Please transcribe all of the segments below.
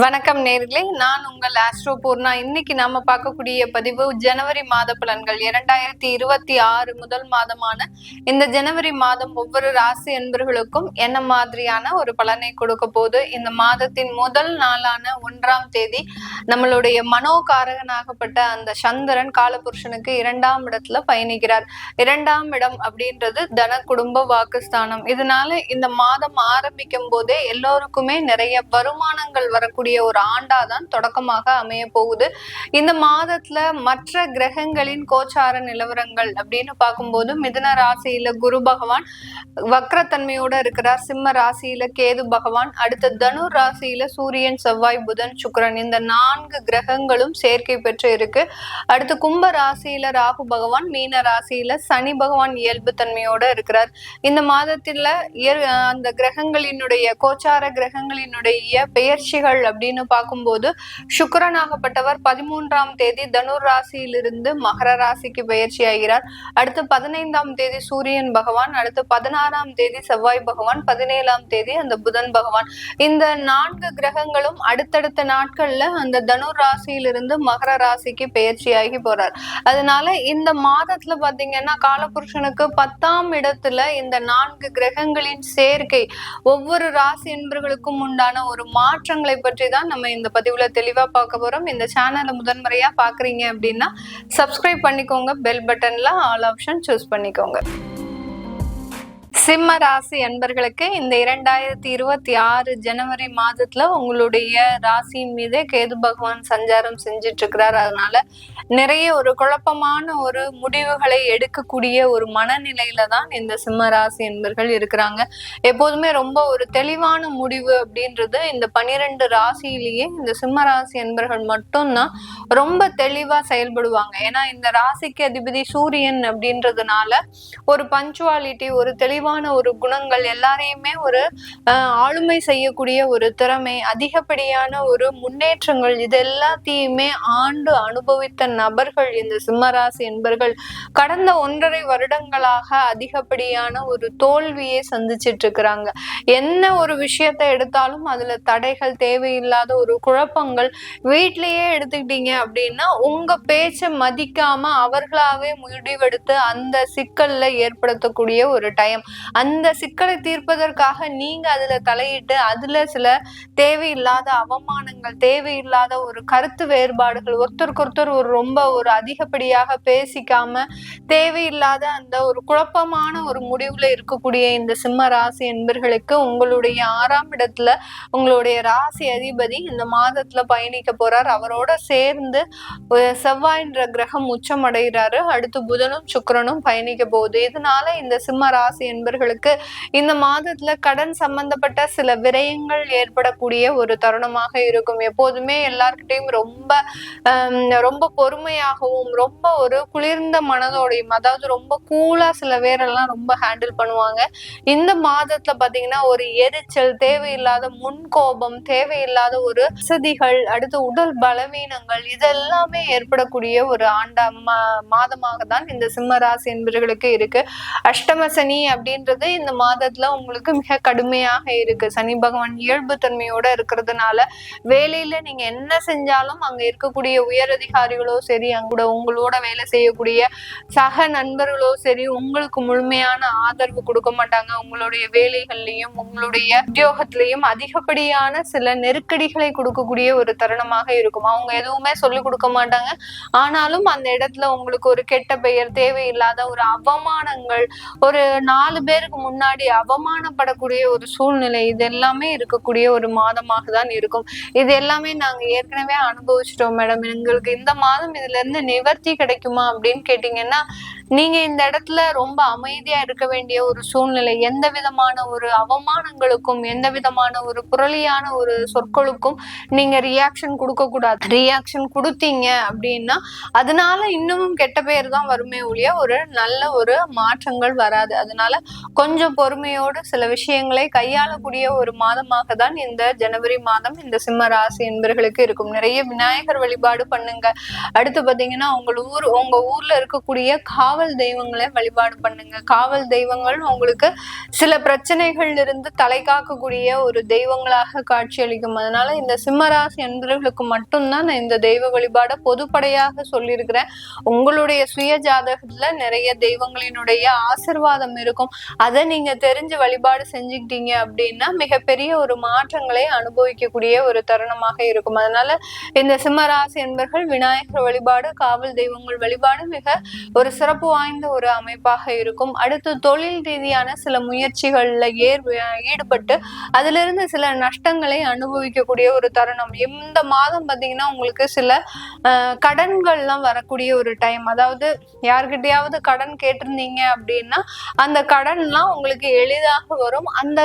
வணக்கம் நேர்களே, நான் உங்கள் ஆஸ்ட்ரோ பூர்ணா. இன்னைக்கு நாம பார்க்கக்கூடிய பதிவு ஜனவரி மாத பலன்கள். 2026 முதல் மாதமான இந்த ஜனவரி மாதம் ஒவ்வொரு ராசி என்பர்களுக்கும் என்ன மாதிரியான ஒரு பலனை கொடுக்க போது. இந்த மாதத்தின் முதல் நாளான 1ஆம் தேதி நம்மளுடைய மனோகாரகனாகப்பட்ட அந்த சந்திரன் காலபுருஷனுக்கு 2ஆம் இடத்துல பயணிக்கிறார். 2ஆம் இடம் அப்படின்றது தன குடும்ப வாக்குஸ்தானம். இதனால இந்த மாதம் ஆரம்பிக்கும் போதே எல்லோருக்குமே நிறைய வருமானங்கள் வரக்கூடிய ஒரு ஆண்டாதான் தொடக்கமாக அமைய போகுது. இந்த மாதத்துல மற்ற கிரகங்களின் கோச்சார நிலவரங்கள் அப்படின்னு பார்க்கும்போது மிதுன ராசியில குரு பகவான் வக்ரத்தன்மையோட இருக்கிறார். சிம்ம ராசியில கேது பகவான், அடுத்த தனுர் ராசியில சூரியன், செவ்வாய், புதன், சுக்கிரன், இந்த 4 கிரகங்களும் சேர்க்கை பெற்று இருக்கு. அடுத்து கும்ப ராசியில ராகு பகவான், மீன ராசியில சனி பகவான் இயல்பு தன்மையோட இருக்கிறார். இந்த மாதத்துல அந்த கிரகங்களினுடைய கோச்சார கிரகங்களினுடைய பெயர்ச்சிகள் அப்படின்னு பார்க்கும்போது சுக்கிரனாகப்பட்டவர் 13ஆம் தேதி தனுர் ராசியிலிருந்து மகர ராசிக்கு பயிற்சி ஆகிறார். அடுத்து 15ஆம் தேதி சூரியன் பகவான், அடுத்து 16ஆம் தேதி செவ்வாய் பகவான், 17ஆம் தேதி அந்த புதன் பகவான். இந்த 4 கிரகங்களும் அடுத்தடுத்த நாட்கள்ல அந்த தனுர் ராசியிலிருந்து மகர ராசிக்கு பயிற்சியாகி போறார். அதனால இந்த மாதத்துல பாத்தீங்கன்னா காலபுருஷனுக்கு 10ஆம் இடத்துல இந்த 4 கிரகங்களின் சேர்க்கை ஒவ்வொரு ராசி என்பர்களுக்கும் உண்டான ஒரு மாற்றங்களை பற்றி தான் நம்ம இந்த பதிவுல தெளிவா பார்க்க போறோம். இந்த சேனலை முதன்முறையா பாக்குறீங்க அப்படின்னா சப்ஸ்கிரைப் பண்ணிக்கோங்க, பெல் பட்டன்ல ஆல் ஆப்ஷன் சூஸ் பண்ணிக்கோங்க. சிம்ம ராசி அன்பர்களுக்கு இந்த 2026 ஜனவரி மாதத்துல உங்களுடைய ராசியின் மீதே கேது பகவான் சஞ்சாரம் செஞ்சிட்டு இருக்கிறார். அதனால நிறைய ஒரு குழப்பமான ஒரு முடிவுகளை எடுக்கக்கூடிய ஒரு மனநிலையில தான் இந்த சிம்ம ராசி அன்பர்கள் இருக்கிறாங்க. எப்போதுமே ரொம்ப ஒரு தெளிவான முடிவு அப்படின்றது இந்த 12 ராசியிலேயே இந்த சிம்ம ராசி அன்பர்கள் மட்டும்தான் ரொம்ப தெளிவா செயல்படுவாங்க. ஏன்னா இந்த ராசிக்கு அதிபதி சூரியன் அப்படின்றதுனால ஒரு பஞ்சுவாலிட்டி, ஒரு தெளிவான ஒரு குணங்கள், எல்லாரையுமே ஒரு ஆளுமை செய்யக்கூடிய ஒரு திறமை, அதிகப்படியான ஒரு முன்னேற்றங்கள், இது எல்லாத்தையுமே ஆண்டு அனுபவித்த நபர்கள் இந்த சிம்மராசி என்பர்கள். கடந்த 1.5 வருடங்களாக அதிகப்படியான ஒரு தோல்வியை சந்திச்சிட்டு இருக்கிறாங்க. என்ன ஒரு விஷயத்தை எடுத்தாலும் அதுல தடைகள், தேவையில்லாத ஒரு குழப்பங்கள். வீட்லயே எடுத்துக்கிட்டீங்க அப்படின்னா உங்க பேச்சை மதிக்காம அவர்களாவே முடிவெடுத்து அந்த சிக்கல்ல ஏற்படுத்தக்கூடிய ஒரு டைம். அந்த சிக்கலை தீர்ப்பதற்காக நீங்க அதுல தலையிட்டு அதுல சில தேவையில்லாத அவமானங்கள், தேவையில்லாத ஒரு கருத்து வேறுபாடுகள், ஒருத்தருக்கு ஒரு ரொம்ப ஒரு அதிகப்படியாக பேசிக்காம தேவையில்லாத அந்த ஒரு குழப்பமான ஒரு முடிவுல இருக்கக்கூடிய இந்த சிம்ம ராசி என்பர்களுக்கு உங்களுடைய 6ஆம் இடத்துல உங்களுடைய ராசி அதிபதி இந்த மாதத்துல பயணிக்க போறார். அவரோட சேர்ந்து செவ்வாய்ன்ற கிரகம் உச்சம் அடைகிறாரு. அடுத்து புதனும் சுக்கிரனும் பயணிக்க போகுது. இதனால இந்த சிம்ம ராசி என்பர்களுக்கு இந்த மாதத்துல கடன் சம்பந்தப்பட்ட சில விரயங்கள் ஏற்படக்கூடிய ஒரு தருணமாக இருக்கும். எப்போதுமே எல்லார்கிட்டையும் ரொம்ப பொறுமையாகவும் ரொம்ப ஒரு குளிர்ந்த மனதோடையும், அதாவது ரொம்ப கூலா சில பேரெல்லாம் ரொம்ப ஹேண்டில் பண்ணுவாங்க. இந்த மாதத்துல பாத்தீங்கன்னா ஒரு எரிச்சல், தேவையில்லாத முன்கோபம், தேவையில்லாத ஒரு வசதிகள், அடுத்து உடல் பலவீனங்கள், இதெல்லாமே ஏற்படக்கூடிய ஒரு மாதமாக தான் இந்த சிம்ம ராசி என்பவர்களுக்கு இருக்கு. அஷ்டம சனி அப்படின்றது இந்த மாதத்துல உங்களுக்கு மிக கடுமையாக இருக்கு. சனி பகவான் இயல்பு தன்மையோட இருக்கிறதுனால வேலையில நீங்க என்ன செஞ்சாலும் அங்க இருக்கக்கூடிய உயரதிகாரிகளோ சரி, அங்க உங்களோட வேலை செய்யக்கூடிய சக நண்பர்களோ சரி உங்களுக்கு முழுமையான ஆதரவு கொடுக்க மாட்டாங்க. உங்களுடைய வேலைகள்லயும் உங்களுடைய உத்தியோகத்திலையும் அதிகப்படியான சில நெருக்கடிகளை கொடுக்கக்கூடிய ஒரு தருணமாக இருக்கும். அவங்க எதுவுமே சொல்லிக் கொடுக்க மாட்டாங்க. ஆனாலும் அந்த இடத்துல உங்களுக்கு ஒரு கெட்ட பெயர், தேவையில்லாத ஒரு அவமானங்கள், ஒரு 4 பேருக்கு முன்னாடி அவமானப்படக்கூடிய ஒரு சூழ்நிலை, இது எல்லாமே இருக்கக்கூடிய ஒரு மாதமாக தான் இருக்கும். இது எல்லாமே நாங்க ஏற்கனவே அனுபவிச்சிட்டோம் மேடம். எங்களுக்கு இந்த மாதம் இதுல இருந்து நிவர்த்தி கிடைக்குமா அப்படின்னு கேட்டீங்கன்னா நீங்க இந்த இடத்துல ரொம்ப அமைதியா இருக்க வேண்டிய ஒரு சூழ்நிலை. எந்த விதமான ஒரு அவமானங்களுக்கும் எந்த விதமான ஒரு புரளியான ஒரு சொற்களுக்கும் நீங்க ரியாக்ஷன் கொடுக்க கூடாது. ரியாக்ஷன் கொடுத்தீங்க அப்படின்னா அதனால இன்னமும் கெட்ட பெயர் தான் வருமே ஒழிய ஒரு நல்ல ஒரு மாற்றங்கள் வராது. அதனால கொஞ்சம் பொறுமையோடு சில விஷயங்களை கையாளக்கூடிய ஒரு மாதமாக தான் இந்த ஜனவரி மாதம் இந்த சிம்ம ராசி என்பவர்களுக்கு இருக்கும். நிறைய விநாயகர் வழிபாடு பண்ணுங்க. அடுத்து பாத்தீங்கன்னா உங்க ஊர்ல இருக்கக்கூடிய காவல் காவல் தெய்வங்களை வழிபாடு பண்ணுங்க. காவல் தெய்வங்கள் உங்களுக்கு சில பிரச்சனைகள் இருந்து தலை காக்கக்கூடிய ஒரு தெய்வங்களாக காட்சியளிக்கும். அதனால இந்த சிம்மராசி அன்பர்களுக்கு மட்டும்தான் நான் இந்த தெய்வ வழிபாட பொதுப்படையாக சொல்லியிருக்கிறேன். உங்களுடைய சுய ஜாதகத்துல நிறைய தெய்வங்களினுடைய ஆசிர்வாதம் இருக்கும். அதை நீங்க தெரிஞ்சு வழிபாடு செஞ்சுக்கிட்டீங்க அப்படின்னா மிகப்பெரிய ஒரு மாற்றங்களை அனுபவிக்கக்கூடிய ஒரு தருணமாக இருக்கும். அதனால இந்த சிம்மராசி என்பர்கள் விநாயகர் வழிபாடு, காவல் தெய்வங்கள் வழிபாடு மிக ஒரு சிறப்பு வாய்ந்த ஒரு அமைப்பாக இருக்கும். அடுத்து தொழில் ரீதியான சில முயற்சிகள்ல ஈடுபட்டு அதுல இருந்து சில நஷ்டங்களை அனுபவிக்கக்கூடிய ஒரு தருணம். இந்த மாதம் பாத்தீங்கன்னா உங்களுக்கு சில கடன்கள்லாம் வரக்கூடிய ஒரு டைம். அதாவது யார்கிட்டயாவது கடன் கேட்டிருந்தீங்க அப்படின்னா அந்த கடன்லாம் உங்களுக்கு எளிதாக வரும். அந்த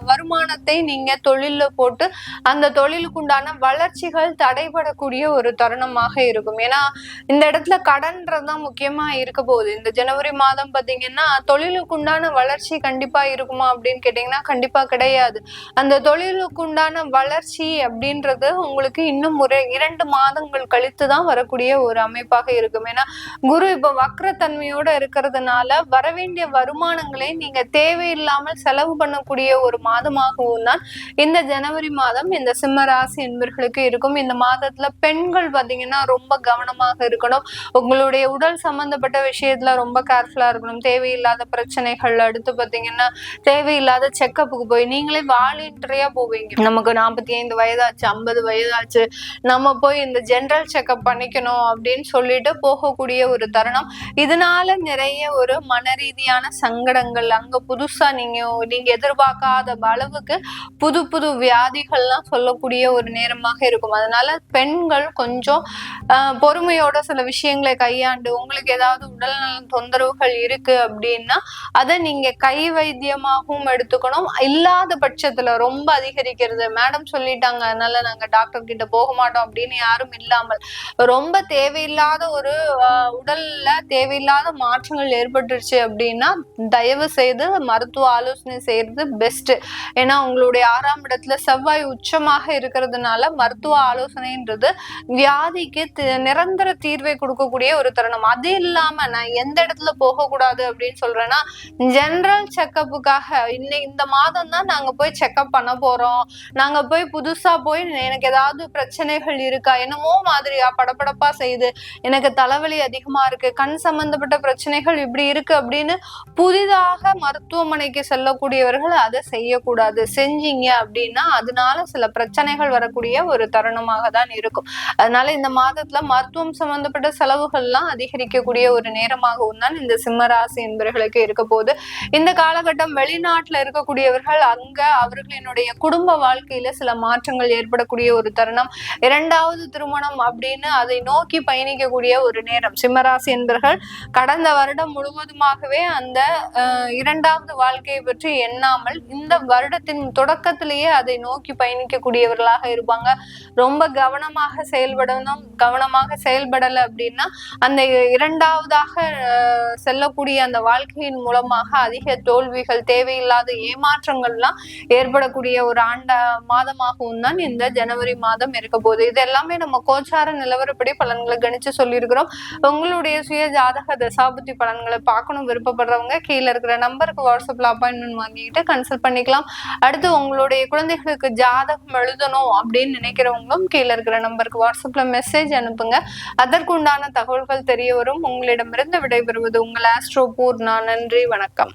வருமானத்தை நீங்க தொழில போட்டு அந்த தொழிலுக்கு உண்டான வளர்ச்சிகள் தடைபடக்கூடிய ஒரு தருணமாக இருக்கும். ஏன்னா இந்த இடத்துல கடன்றதுதான் முக்கியமா இருக்க போகுது. இந்த ஜனவரி மாதம் பாத்தீங்கன்னா தொழிலுக்கு உண்டான வளர்ச்சி கண்டிப்பா இருக்குமா அப்படின்னு கேட்டீங்கன்னா கண்டிப்பா கிடையாது. அந்த தொழிலுக்கு உண்டான வளர்ச்சி அப்படின்றது உங்களுக்கு இன்னும் ஒரு 2 மாதங்கள் கழித்துதான் வரக்கூடிய ஒரு அமைப்பாக இருக்கும். ஏன்னா குரு இப்ப வக்ரத்தன்மையோட இருக்கிறதுனால வரவேண்டிய வருமானங்களை நீங்க தேவையில்லாமல் செலவு பண்ணக்கூடிய ஒரு மாதமாகவும் தான் இந்த ஜனவரி மாதம் இந்த சிம்ம ராசி என்பர்களுக்கு இருக்கும். இந்த மாதத்துல பெண்கள் பாத்தீங்கன்னா ரொம்ப கவனமாக இருக்கணும். உங்களுடைய உடல் சம்பந்தப்பட்ட விஷயத்துல ரொம்ப கேர்ஃபுல்லா இருக்கணும். தேவையில்லாத பிரச்சனைகள், அடுத்து பாத்தீங்கன்னா தேவையில்லாத செக்கப்புக்கு போய் நீங்களே வாலண்டரியா போவீங்க. நமக்கு 45 வயதாச்சு, 50 வயதாச்சு, நம்ம போய் இந்த ஜெனரல் செக்அப் பண்ணிக்கணும் அப்படின்னு சொல்லிட்டு போகக்கூடிய ஒரு தருணம். இதனால நிறைய ஒரு மன ரீதியான சங்கடங்கள், அங்க புதுசா நீங்க எதிர்பார்க்காத அளவுக்கு புது புது வியாதிகள்லாம் சொல்லக்கூடிய ஒரு நேரமாக இருக்கும். அதனால பெண்கள் கொஞ்சம் பொறுமையோட சில விஷயங்களை கையாண்டு, உங்களுக்கு ஏதாவது உடல்நல தொந்தரவுகள் இருக்கு அப்படின்னா அதை நீங்க கை வைத்தியமாகவும் எடுத்துக்கணும். இல்லாத பட்சத்துல ரொம்ப அதிகரிக்கிறது, மேடம் சொல்லிட்டாங்க அதனால நாங்க டாக்டர் கிட்ட போக மாட்டோம் அப்படின்னு யாரும் இல்லாமல், ரொம்ப தேவையில்லாத ஒரு உடல்ல தேவையில்லாத மாற்றங்கள் ஏற்பட்டுருச்சு அப்படின்னா தயவு செய்து மருத்துவ ஆலோசனை செய்யறது பெஸ்ட். ஏன்னா உங்களுடைய 6ஆம் இடத்துல செவ்வாய் உச்சமாக இருக்கிறதுனால மருத்துவ ஆலோசனைன்றது வியாதிக்கு நிரந்தர தீர்வை கொடுக்கக்கூடிய ஒரு தருணம். அது இல்லாம நான் எந்த இடத்துல போகக்கூடாது அப்படின்னு சொல்றேன்னா, ஜெனரல் செக்கப்புக்காக இந்த மாதம் தான் நாங்க போய் செக்அப் பண்ண போறோம், நாங்க போய் புதுசா போய் எனக்கு ஏதாவது பிரச்சனைகள் இருக்கா, என்னமோ மாதிரியா படபடப்பா செய்யுது, எனக்கு தலைவலி அதிகமா இருக்கு, கண் சம்பந்தப்பட்ட பிரச்சனைகள் இப்படி இருக்கு அப்படின்னு புதிதாக மருத்துவமனைக்கு செல்லக்கூடியவர்கள் அதை செய்யக்கூடாது. செஞ்சீங்க அப்படின்னா அதனால சில பிரச்சனைகள் வரக்கூடிய ஒரு தருணமாக தான் இருக்கும். அதனால இந்த மாதத்துல மருத்துவம் சம்பந்தப்பட்ட செலவுகள்லாம் அதிகரிக்கக்கூடிய ஒரு நேரமாகவும் தான் இந்த சிம்மராசி என்பவர்களுக்கு இருக்க போது. இந்த காலகட்டம் வெளிநாட்டுல இருக்கக்கூடியவர்கள் அங்க அவர்களினுடைய குடும்ப வாழ்க்கையில சில மாற்றங்கள் ஏற்படக்கூடிய ஒரு தருணம். 2வது திருமணம் அப்படின்னு அதை நோக்கி பயணிக்கக்கூடிய ஒரு நேரம். சிம்மராசி என்பவர்கள் கடந்த வருடம் முழுவதுமாகவே அந்த 2வது வாழ்க்கையை பற்றி எண்ணாமல் இந்த வருடத்தின் தொடக்கத்திலேயே அதை நோக்கி பயணிக்கக்கூடியவர்களாக இருப்பாங்க. ரொம்ப கவனமாக செயல்படணும். கவனமாக செயல்படலை அப்படின்னா அந்த 2வதாக செல்லக்கூடிய அந்த வாழ்க்கையின் மூலமாக அதிக தோல்விகள், தேவையில்லாத ஏமாற்றங்கள்லாம் ஏற்படக்கூடிய ஒரு மாதமாகவும் தான் இந்த ஜனவரி மாதம் இருக்க போகுது. இது எல்லாமே நம்ம கோச்சார நிலவரப்படி பலன்களை கணிச்சு சொல்லியிருக்கிறோம். உங்களுடைய சுய ஜாதக தசாபுத்தி பலன்களை பார்க்கணும் விருப்பப்படுறவங்க கீழே இருக்கிற நம்பருக்கு வாட்ஸ்அப்ல அப்பாயின்மெண்ட் வாங்கிட்டு கன்சல்ட் பண்ணிக்கலாம். அடுத்து உங்களுடைய குழந்தைகளுக்கு ஜாதகம் எழுதணும் அப்படின்னு நினைக்கிறவங்களும் கீழே இருக்கிற நம்பருக்கு வாட்ஸ்அப்ல மெசேஜ் அனுப்புங்க. அதற்குண்டான தகவல்கள் தெரிய வரும். உங்களிடமிருந்து விடைபெறுவது உங்கள் ஆஸ்ட்ரோ பூர்ணா. நன்றி, வணக்கம்.